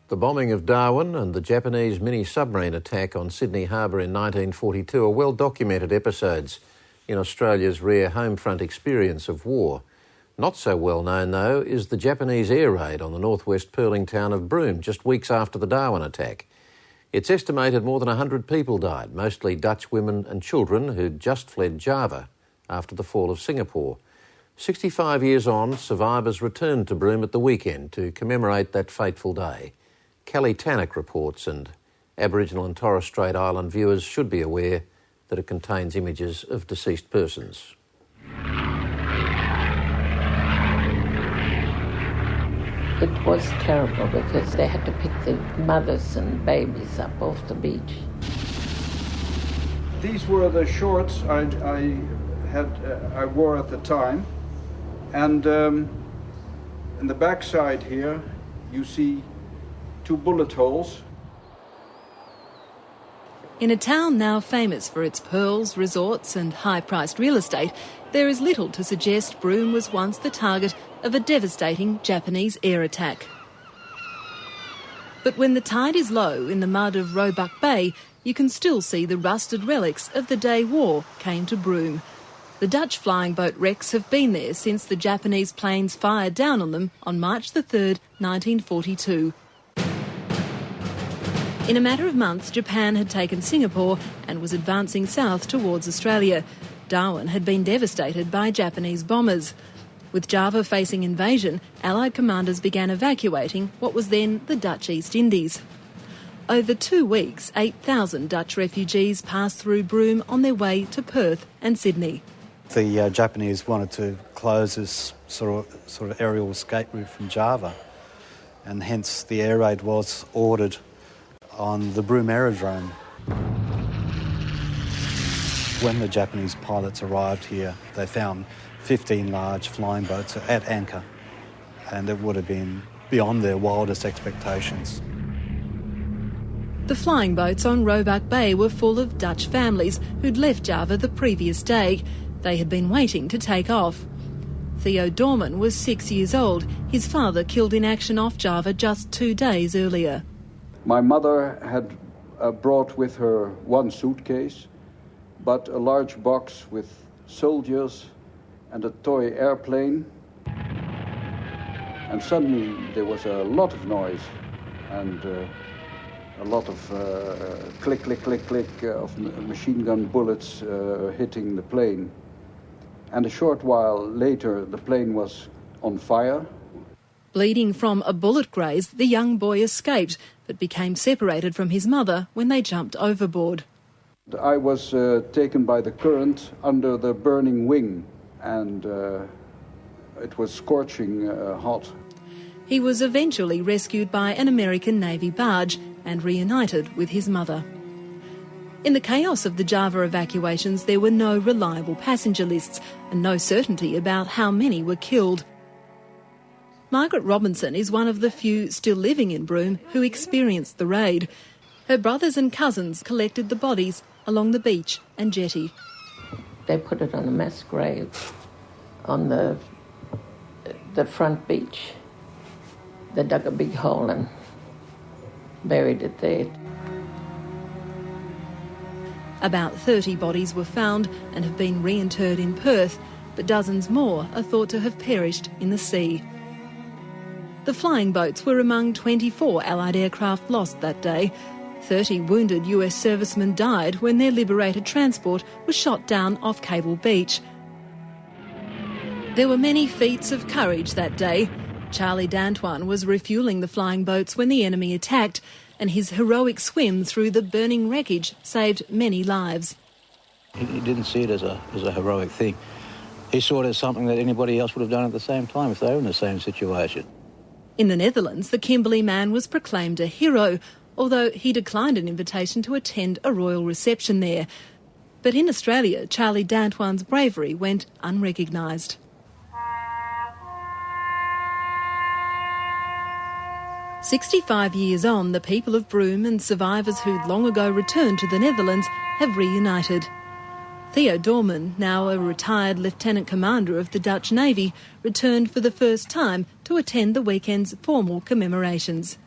The bombing of Darwin and the Japanese mini-submarine attack on Sydney Harbour in 1942 are well-documented episodes in Australia's rare home front experience of war. Not so well known, though, is the Japanese air raid on the northwest pearling town of Broome just weeks after the Darwin attack. It's estimated more than 100 people died, mostly Dutch women and children who'd just fled Java after the fall of Singapore. 65 years on, survivors returned to Broome at the weekend to commemorate that fateful day. Kelly Tannock reports, and Aboriginal and Torres Strait Island viewers should be aware that it contains images of deceased persons. It was terrible because they had to pick the mothers and babies up off the beach. These were the shorts I wore at the time, and in the backside here you see 2 bullet holes. In a town now famous for its pearls, resorts and high-priced real estate, there is little to suggest Broome was once the target of a devastating Japanese air attack. But when the tide is low in the mud of Roebuck Bay, you can still see the rusted relics of the day war came to Broome. The Dutch flying boat wrecks have been there since the Japanese planes fired down on them on March the 3rd, 1942. In a matter of months, Japan had taken Singapore and was advancing south towards Australia. Darwin had been devastated by Japanese bombers. With Java facing invasion, Allied commanders began evacuating what was then the Dutch East Indies. Over 2 weeks, 8,000 Dutch refugees passed through Broome on their way to Perth and Sydney. The Japanese wanted to close this sort of aerial escape route from Java, and hence the air raid was ordered on the Broome aerodrome. When the Japanese pilots arrived here, they found 15 large flying boats at anchor, and it would have been beyond their wildest expectations. The flying boats on Roebuck Bay were full of Dutch families who'd left Java the previous day. They had been waiting to take off. Theo Dorman was 6 years old, his father killed in action off Java just 2 days earlier. My mother had brought with her 1 suitcase, but a large box with soldiers and a toy airplane. And suddenly there was a lot of noise and a lot of click, click, click, click of machine gun bullets hitting the plane. And a short while later, the plane was on fire. Bleeding from a bullet graze, the young boy escaped, but became separated from his mother when they jumped overboard. I was taken by the current under the burning wing, and it was scorching hot. He was eventually rescued by an American Navy barge and reunited with his mother. In the chaos of the Java evacuations, there were no reliable passenger lists and no certainty about how many were killed. Margaret Robinson is one of the few still living in Broome who experienced the raid. Her brothers and cousins collected the bodies along the beach and jetty. They put it on a mass grave on the front beach. They dug a big hole and buried it there. About 30 bodies were found and have been reinterred in Perth, but dozens more are thought to have perished in the sea. The flying boats were among 24 Allied aircraft lost that day. 30 wounded US servicemen died when their Liberator transport was shot down off Cable Beach. There were many feats of courage that day. Charlie D'Antoine was refuelling the flying boats when the enemy attacked, and his heroic swim through the burning wreckage saved many lives. He didn't see it as a heroic thing. He saw it as something that anybody else would have done at the same time if they were in the same situation. In the Netherlands, the Kimberley man was proclaimed a hero, although he declined an invitation to attend a royal reception there. But in Australia, Charlie D'Antoine's bravery went unrecognised. 65 years on, the people of Broome and survivors who'd long ago returned to the Netherlands have reunited. Theo Dorman, now a retired Lieutenant Commander of the Dutch Navy, returned for the first time to attend the weekend's formal commemorations.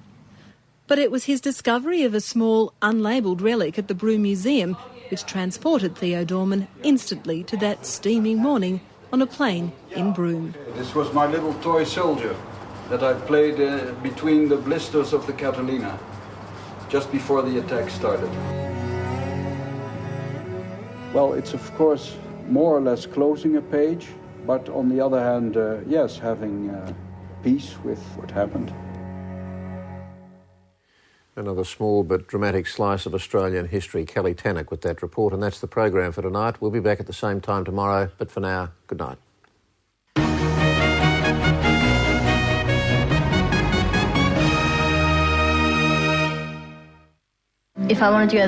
But it was his discovery of a small, unlabelled relic at the Broome Museum which transported Theo Dorman instantly to that steaming morning on a plane in Broome. This was my little toy soldier that I played between the blisters of the Catalina, just before the attack started. Well, it's of course more or less closing a page, but on the other hand, yes, having peace with what happened. Another small but dramatic slice of Australian history. Kelly Tannock with that report, and that's the program for tonight. We'll be back at the same time tomorrow, but for now, good night. If I wanted to go to the